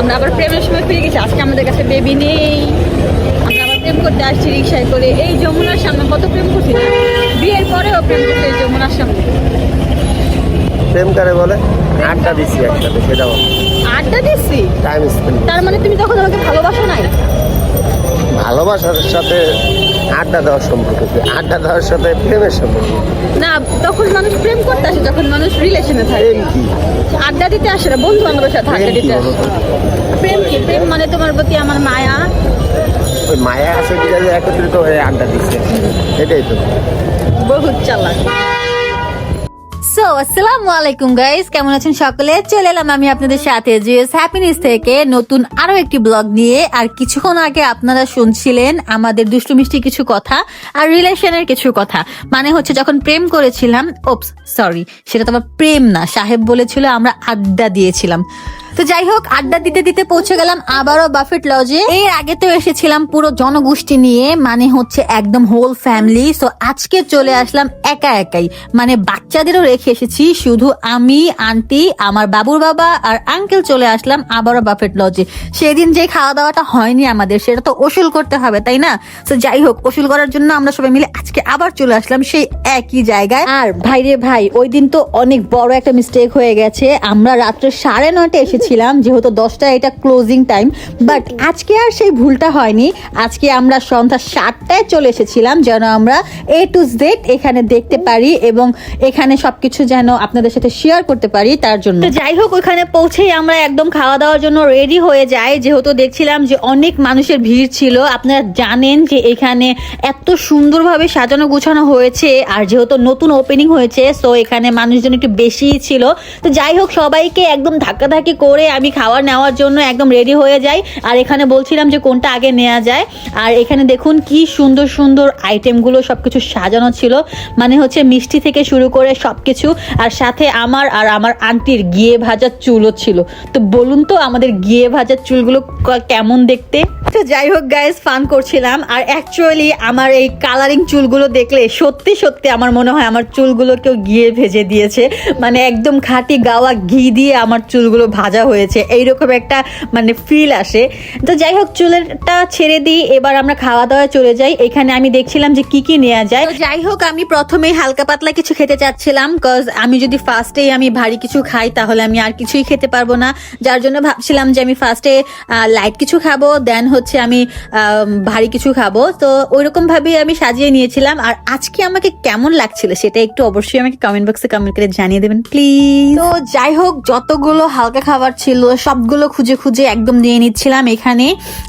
আমরা আবার প্রেমের সময় ফিরে গেছি। আজকে আমাদের কাছে বেবি নেই, আমরা আবার প্রেম করতে আসছি রিক্সায় করে। এই যমুনার সামনে কত প্রেম করছি না, বিয়ের পরেও প্রেম করতে এই যমুনার সামনে। প্রেম করে বলে আড্ডা দিছি একসাথে, সেটা বল। আড্ডা দিচ্ছি টাইম স্পেন্ড। তার মানে তুমি তখন আমাকে ভালোবাসো নাই? ভালোবাসার সাথে আড্ডা দেওয়ার সম্পর্ক কি? আড্ডা দেওয়ার সাথে প্রেমের সম্পর্ক না, তখন মানুষ প্রেম করতে আসে যখন মানুষ রিলেশনে থাকে। প্রেম কি? আড্ডা দিতে আসে না, বন্ধু বান্ধবের সাথে আড্ডা প্রেম কি দিতে আসে। বলো তো? প্রেম কি? প্রেম মানে তোমার প্রতি আমার মায়া। ওই মায়া আছে বিকালে একত্রিত হয়ে আড্ডা দিচ্ছে, এটাই তো। বহুত চালাক। সো আসসালামু আলাইকুম গাইস, কেমন আছেন সকলে? চলে এলাম আমি আপনাদের সাথে জিএস হ্যাপিনেস থেকে নতুন আরো একটি ব্লগ নিয়ে। আর কিছুক্ষণ আগে আপনারা শুনছিলেন আমাদের দুষ্টু মিষ্টি কিছু কথা আর রিলেশনের কিছু কথা। মানে হচ্ছে যখন প্রেম করেছিলাম, ওপস সরি, সেটা তো আমার প্রেম না, সাহেব বলেছিল আমরা আড্ডা দিয়েছিলাম। তো যাই হোক, আড্ডা দিতে দিতে পৌঁছে গেলাম আবারও বাফেট লজে। এর আগে তো এসেছিলাম পুরো জনগোষ্ঠী নিয়ে, মানে হচ্ছে একদম হোল ফ্যামিলি। সো আজকে চলে আসলাম একা একাই, মানে বাচ্চাদেরও রেখে এসেছি, শুধু আমি, আন্টি, আমার বাবুর বাবা আর আঙ্কেল চলে আসলাম আবারও বাফেট লজে। সেদিন যে খাওয়া দাওয়াটা হয়নি আমাদের, সেটা তো ওসুল করতে হবে, তাই না? তো যাই হোক, ওসুল করার জন্য আমরা সবাই মিলে আজকে আবার চলে আসলাম সেই একই জায়গায়। আর ভাই রে ভাই, ওই দিন তো অনেক বড় একটা মিস্টেক হয়ে গেছে। আমরা রাত্রে 9:30 এসেছিলাম, যেহেতু 10টা এটা ক্লোজিং টাইম। বাট আজকে আর সেই ভুলটা হয়নি। আজকে আমরা সন্ধ্যা 7টায় চলে এসেছিলাম, যেন আমরা A to Z এখানে দেখতে পারি এবং এখানে সবকিছু যেন আপনাদের সাথে শেয়ার করতে পারি, তার জন্য। তো যাই হোক, ওখানে পৌঁছেই আমরা একদম খাওয়া দাওয়ার জন্য রেডি হয়ে যাই, যেহেতু দেখছিলাম যে অনেক মানুষের ভিড় ছিল। আপনারা জানেন যে এখানে এত সুন্দরভাবে সাজানো গুছানো হয়েছে, আর যেহেতু নতুন ওপেনিং হয়েছে, সো এখানে মানুষজন একটু বেশিই ছিল। তো যাই হোক, সবাইকে একদম ধাক্কাধাক্কি করে আমি খাবার নেওয়ার জন্য একদম রেডি হয়ে যাই। আর এখানে বলছিলাম যে কোনটা আগে নেওয়া যায়। আর এখানে দেখুন কি সুন্দর সুন্দর আইটেমগুলো সবকিছু সাজানো ছিল, মানে হচ্ছে মিষ্টি থেকে শুরু করে সবকিছু। আর সাথে আমার আর আমার আন্টির গিয়ে ভাজার চুলও ছিল। তো বলুন তো আমাদের গিয়ে ভাজার চুলগুলো কেমন দেখতে? তো যাই হোক গাইস, ফান করছিলাম। আর অ্যাকচুয়ালি আমার এই কালারিং চুলগুলো দেখলে সত্যি সত্যি আমার মনে হয় আমার চুলগুলো কেউ গিয়ে ভেজে দিয়েছে, মানে একদম খাঁটি গাওয়া ঘি দিয়ে আমার চুলগুলো ভাজা হয়েছে, এইরকম একটা মানে ফিল আসে। তো যাই হোক, চুলেরটা ছেড়ে দিই, এবার আমরা খাওয়া দাওয়া চলে যাই। এখানে আমি দেখছিলাম যে কি কি নেওয়া যায়। তো যাই হোক, আমি প্রথমেই হালকা পাতলা কিছু খেতে চাচ্ছিলাম, কজ আমি যদি ফার্স্টেই আমি ভারী কিছু খাই তাহলে আমি আর কিছুই খেতে পারবো না। যার জন্য ভাবছিলাম যে আমি ফার্স্টে লাইট কিছু খাবো, দেন হচ্ছে আমি ভারী কিছু খাবো। তো ওইরকম ভাবেই আমি সাজিয়ে নিয়েছিলাম। আর আজকে আমাকে কেমন লাগছিল সেটা একটু অবশ্যই আমাকে কমেন্ট বক্সে কমেন্ট করে জানিয়ে দেবেন প্লিজ। তো যাই হোক, যতগুলো হালকা খাবার ছিল সবগুলো খুঁজে খুঁজে একদম দিয়ে নিচ্ছিলাম। এখানে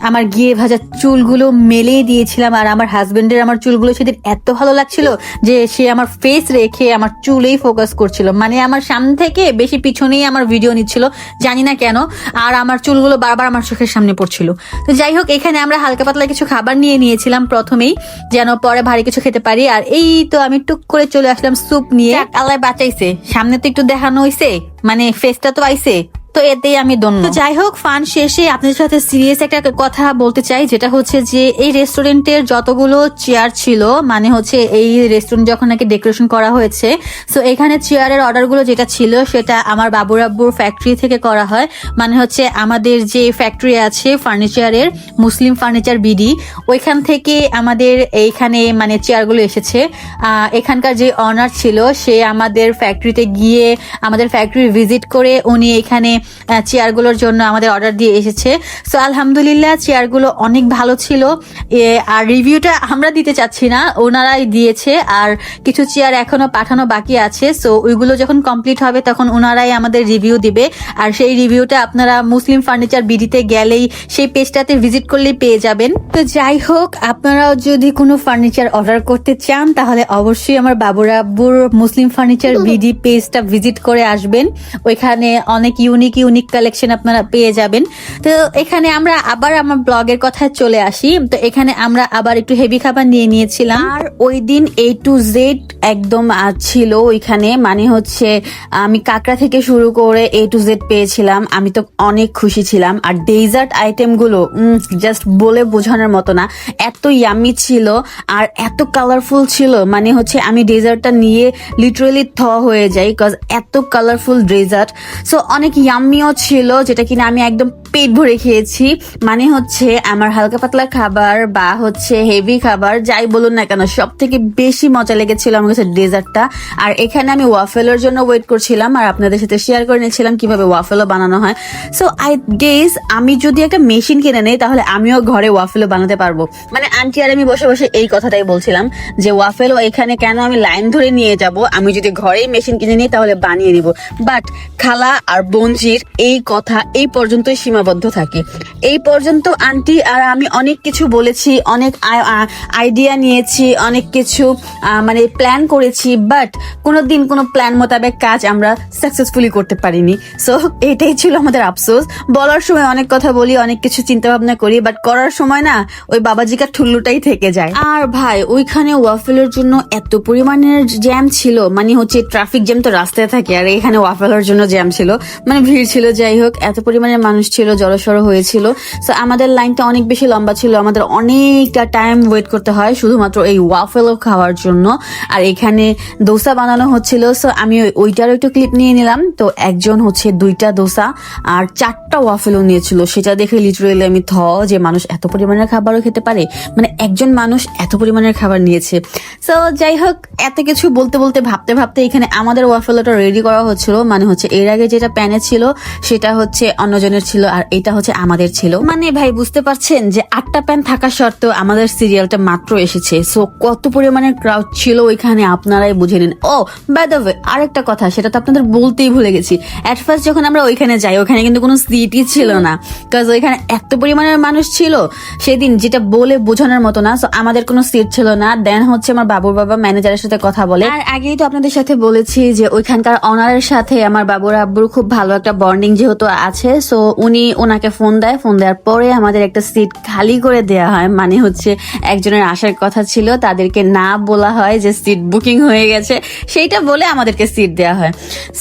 আমার গিয়ে ভাজা চুলগুলো মেলে দিয়েছিলাম, আর আমার হাজবেন্ডের আমার চুলগুলো সেদিন এত ভালো লাগছিল যে সে আমার ফেস রেখে আমার চুলেই ফোকাস করছিল, মানে আমার সামনে থেকে বেশি পিছনেই আমার ভিডিও নিচ্ছিল, জানি না কেন। আর আমার চুলগুলো বারবার আমার চোখের সামনে পড়ছিল। তো যাই হোক, এখানে আমরা হালকা পাতলা কিছু খাবার নিয়ে নিয়েছিলাম প্রথমেই, যেন পরে ভারী কিছু খেতে পারি। আর এই তো আমি টুক করে চলে আসলাম স্যুপ নিয়ে। আল্লাহ বাঁচাইছে, সামনে তো একটু দেখানো হইছে, মানে ফেসটা তো আইছে, তো এতেই আমি ধন্য। তো যাই হোক, ফান শেষে আপনাদের সাথে সিরিয়াস একটা কথা বলতে চাই, যেটা হচ্ছে যে এই রেস্টুরেন্টের যতগুলো চেয়ার ছিল, মানে হচ্ছে এই রেস্টুরেন্ট যখন নাকি ডেকোরেশন করা হয়েছে, সো এখানে চেয়ারের অর্ডারগুলো যেটা ছিল সেটা আমার বাবুর আব্বুর ফ্যাক্টরি থেকে করা হয়। মানে হচ্ছে আমাদের যে ফ্যাক্টরি আছে ফার্নিচারের, মুসলিম ফার্নিচার বিডি, ওইখান থেকে আমাদের এইখানে মানে চেয়ারগুলো এসেছে। এখানকার যে অনার ছিল সে আমাদের ফ্যাক্টরিতে গিয়ে আমাদের ফ্যাক্টরি ভিজিট করে উনি এখানে চেয়ারগুলোর জন্য আমাদের অর্ডার দিয়ে এসেছে। সো আলহামদুলিল্লাহ, চেয়ারগুলো অনেক ভালো ছিল। আর রিভিউটা আমরা দিতে চাচ্ছি না, ওনারাই দিয়েছে। আর কিছু চেয়ার এখনো পাঠানো বাকি আছে, সো ওইগুলো যখন কমপ্লিট হবে তখন ওনারাই আমাদের রিভিউ দিবে। আর সেই রিভিউটা আপনারা মুসলিম ফার্নিচার বিডিতে গেলেই সেই পেজটাতে ভিজিট করলেই পেয়ে যাবেন। তো যাই হোক, আপনারাও যদি কোনো ফার্নিচার অর্ডার করতে চান তাহলে অবশ্যই আমার বাবুর আব্বুর মুসলিম ফার্নিচার বিডি পেজটা ভিজিট করে আসবেন, ওইখানে অনেক ইউনিক কালেকশন আপনারা পেয়ে যাবেন। তো এখানে আমরা আবার আমার ব্লগের কথায় চলে আসি। তো এখানে আমরা আবার একটু হেভি খাবার নিয়ে নিয়েছিলাম। আর ওই দিন A to Z একদম ছিল ওইখানে, মানে হচ্ছে আমি কাঁকড়া থেকে শুরু করে A to Z পেয়েছিলাম। আমি তো অনেক খুশি ছিলাম। আর ডেজার্ট আইটেম গুলো জাস্ট বলে বোঝানোর মতো না, এত ইয়ামি ছিল আর এত কালারফুল ছিল, মানে হচ্ছে আমি ডেজার্টটা নিয়ে লিটারালি হয়ে যাই, কজ এত কালারফুল ডেজার্ট। সো অনেক ইয়াম্মিও ছিল, যেটা কিনা আমি একদম পেট ভরে খেয়েছি। মানে হচ্ছে আমার হালকা পাতলা খাবার বা হচ্ছে হেভি খাবার যাই বলুন না কেন, সব থেকে বেশি মজা লেগেছিল আমার কাছে ডেজার্টটা। আর এখানে আমি ওয়াফেলের জন্য ওয়েট করছিলাম আর আপনাদের সাথে শেয়ার করে নিয়েছিলাম কিভাবে ওয়াফেলও বানানো হয়। সো আই গেস আমি যদি একটা মেশিন কিনে নেই তাহলে আমিও ঘরে ওয়াফেলও বানাতে পারবো। মানে আন্টি আর আমি বসে বসে এই কথাটাই বলছিলাম যে ওয়াফেলও এখানে কেন আমি লাইন ধরে নিয়ে যাব, আমি যদি ঘরেই মেশিন কিনে নিই তাহলে বানিয়ে নিব। বাট খালা আর বোনজির এই কথা এই পর্যন্তই সীমাবদ্ধ থাকে। এই পর্যন্ত আন্টি আর আমি অনেক কিছু বলেছি, অনেক আইডিয়া নিয়েছি, অনেক কিছু মানে প্ল্যান করেছি, বাট কোনোদিন কোনো প্ল্যান মোতাবেক কাজ আমরা সাকসেসফুলি করতে পারিনি। সো এটাই ছিল আমাদের আফসোস। বলার সময় অনেক কথা বলি, অনেক কিছু চিন্তা ভাবনা করি, বাট করার সময় না ওই বাবাজিকার ঠুল্লুটাই থেকে যায়। আর ভাই ওইখানে ওয়াফেলের জন্য এত পরিমাণের জ্যাম ছিল, মানে হচ্ছে ট্রাফিক জ্যাম তো রাস্তায় থাকে, আর এখানে ওয়াফেলের জন্য জ্যাম ছিল, মানে ভিড় ছিল। যাই হোক, এত পরিমাণের মানুষ ছিল, জড়সড় হয়েছিল। সো আমাদের লাইনটা অনেক বেশি লম্বা ছিল, আমাদের অনেকটা টাইম ওয়েট করতে হয় শুধুমাত্র এই ওয়াফেল খাওয়ার জন্য। আর এখানে দোসা বানানো হচ্ছিল, সো আমি ওইটারও একটু ক্লিপ নিয়ে নিলাম। তো একজন হচ্ছে 2টা দোসা আর 4টা ওয়াফেলও নিয়েছিল, সেটা দেখে লিটারেলি আমি যে মানুষ এত পরিমাণের খাবারও খেতে পারে, মানে একজন মানুষ এত পরিমাণের খাবার নিয়েছে। সো যাই হোক, এত কিছু বলতে বলতে ভাবতে ভাবতে এখানে আমাদের ওয়াফেলটা রেডি করা হচ্ছিল। মানে হচ্ছে এর আগে যেটা প্যানে ছিল সেটা হচ্ছে অন্যজনের ছিল আর এটা হচ্ছে আমাদের ছিল। মানে ভাই বুঝতে পারছেন যে 8টা প্যান থাকা সত্ত্বেও আমাদের সিরিয়ালটা মাত্র এসেছে। সো কত পরিমাণের ক্রাউড ছিল ওইখানে আপনারাই বুঝে নিন। ও বাই দ্য ওয়ে, আরেকটা কথা, সেটা তো আপনাদের বলতেই ভুলে গেছি। এট ফার্স্ট যখন আমরা ওইখানে যাই ওখানে কিন্তু কোনো সিটই ছিল না, কারণ ওইখানে এত পরিমাণের মানুষ ছিল সেদিন, যেটা বলে বোঝানোর মতো না। সো আমাদের কোনো সিট ছিল না। দেন হচ্ছে আমার বাবুর বাবা ম্যানেজারের সাথে কথা বলে। আর আগেই তো আপনাদের সাথে বলেছি যে ওইখানকার অনারের সাথে আমার বাবুর আব্বুর খুব ভালো একটা বন্ডিং যেহেতু আছে, সো উনি ওনাকে ফোন দেয়। ফোন দেওয়ার পরে আমাদের একটা সিট খালি করে দেওয়া হয়। মানে হচ্ছে একজনের আসার কথা ছিল, তাদেরকে না বলা হয় যে সিট বুকিং হয়ে গেছে, সেইটা বলে আমাদেরকে সিট দেওয়া হয়।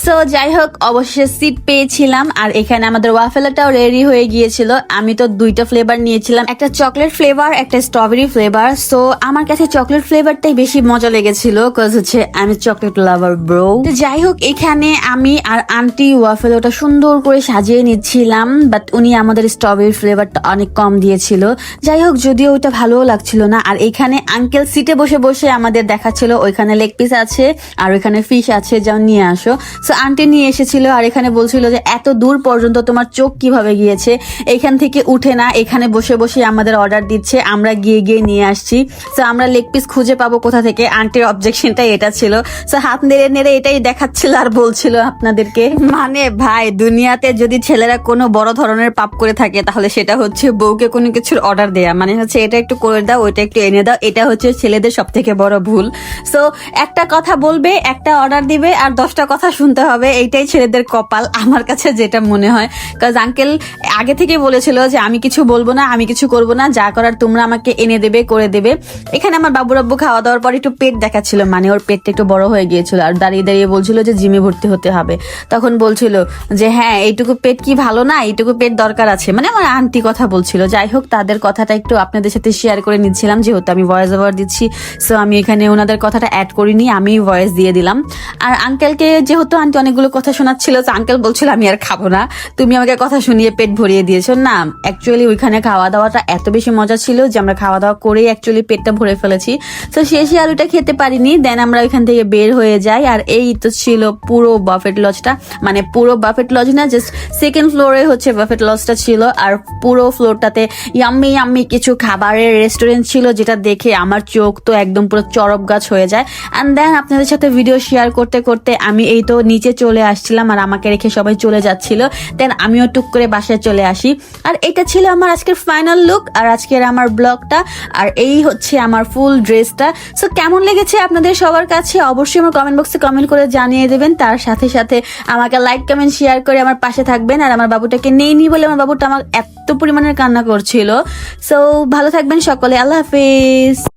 সো যাই হোক, অবশ্যই সিট পেয়েছিলাম। আর এখানে আমাদের ওয়াফেলটাও রেডি হয়ে গিয়েছিল। আমি তো 2টা ফ্লেভার নিয়েছিলাম, একটা চকলেট ফ্লেভার, একটা স্ট্রবেরি ফ্লেভার। সো আমার কাছে চকলেট ফ্লেভারটাই বেশি মজা লেগেছিল, কজ হচ্ছে আমি চকলেট লাভার ব্রো। যাই হোক, এখানে আমি আর আন্টি ওয়াফেলটা সুন্দর করে সাজিয়ে নিচ্ছিলাম, বাট উনি আমাদের স্ট্রবেরি ফ্লেভারটা অনেক কম দিয়েছিল। যাই হোক, যদিও ওইটা ভালোও লাগছিল না। আর এখানে আঙ্কেল সিটে বসে বসে আমাদের দেখাচ্ছিল ওইখানে লেগ পিস আছে আর ওইখানে ফিশ আছে, যাও নিয়ে আসো। সো আন্টি নিয়ে এসেছিল আর এখানে বলছিল যে এত দূর পর্যন্ত তোমার চোখ কিভাবে গিয়েছে, এখান থেকে উঠে না, এখানে বসে বসে আমাদের অর্ডার দিচ্ছে, আমরা গিয়ে গিয়ে নিয়ে আসছি। সো আমরা লেগ পিস খুঁজে পাবো কোথা থেকে? আন্টির অবজেকশনটা এটা ছিল। সো হাত নেড়ে নেড়ে এটাই দেখাচ্ছিল আর বলছিল আপনাদেরকে, মানে ভাই দুনিয়াতে যদি ছেলেরা কোনো বড় ধরনের পাপ করে থাকে তাহলে সেটা হচ্ছে বউকে কোনো কিছুর অর্ডার দেয়া। মানে হচ্ছে এটা একটু করে দাও, ওইটা একটু এনে দাও, এটা হচ্ছে ছেলেদের সব থেকে বড় ভুল। সো একটা কথা বলবে, একটা অর্ডার দিবে আর 10টা কথা শুনতে হবে, এইটাই ছেলেদের কপাল আমার কাছে যেটা মনে হয়। কাজ আঙ্কেল আগে থেকে বলেছিল যে আমি কিছু বলবো না, আমি কিছু করবো না, যা করার তোমরা আমাকে এনে দেবে, করে দেবে। এখানে আমার বাবুর আব্বু খাওয়া দাওয়ার পর একটু পেট দেখাচ্ছিল, মানে ওর পেটটা একটু বড় হয়ে গিয়েছিল আর দাঁড়িয়ে দাঁড়িয়ে বলছিল যে জিমে ভর্তি হতে হবে। তখন বলছিল যে হ্যাঁ এইটুকু পেট কি ভালো না, এইটুকু পেট দরকার আছে, মানে আমার আন্টি কথা বলছিল। যাই হোক, তাদের কথাটা একটু আপনাদের সাথে শেয়ার করে নিচ্ছিলাম, যেহেতু আমি ভয়েস ওভার দিচ্ছি। সো আমি এখানে ওনাদের কথাটা অ্যাড করিনি, আমি ভয়েস দিয়ে দিলাম। আর আঙ্কেলকে যেহেতু আন্টি অনেকগুলো কথা শোনাচ্ছিল, তো আঙ্কেল বলছিল আমি আর খাবো না, তুমি আমাকে কথা শুনিয়ে পেট ভরিয়ে দিয়েছো। না, অ্যাকচুয়ালি ওইখানে খাওয়া দাওয়াটা এত বেশি মজা ছিল যে আমরা খাওয়া দাওয়া করেই অ্যাকচুয়ালি পেটটা ভরে ফেলেছি। তো শেষে আর ওইটা খেতে পারিনি। দেন আমরা ওইখান থেকে বের হয়ে যাই। আর এই তো ছিল পুরো বাফেট লজটা, মানে পুরো বাফেট লজ না, জাস্ট সেকেন্ড ফ্লোরে হচ্ছে বাফেট লজটা ছিল। আর পুরো ফ্লোরটাতে ইয়াম্মি ইয়াম্মি কিছু খাবারের রেস্টুরেন্ট ছিল, যেটা দেখে আমার চোখ তো একদম পুরো চরব গাছ হয়ে যায়। অ্যান্ড দেন আপনাদের সাথে ভিডিও শেয়ার করতে করতে আমি এই তো নিচে চলে আসছিলাম আর আমাকে রেখে সবাই চলে যাচ্ছিল। দেন আমিও টুক করে বাসায় চলে আসি। আর এটা ছিল আমার আজকের ফাইনাল লুক আর আজকের আমার ব্লগটা। আর এই হচ্ছে আমার ফুল ড্রেসটা। সো কেমন লেগেছে আপনাদের সবার কাছে অবশ্যই আমার কমেন্ট বক্সে কমেন্ট করে জানিয়ে দেবেন। তার সাথে সাথে আমাকে লাইক কমেন্ট শেয়ার করে আমার পাশে থাকবেন। আর আমার বাবুটাকে নেইনি বলে আমার বাবুটা আমার এত পরিমাণের কান্না করছিল। সো ভালো থাকবেন সকলে, আল্লাহ হাফেজ।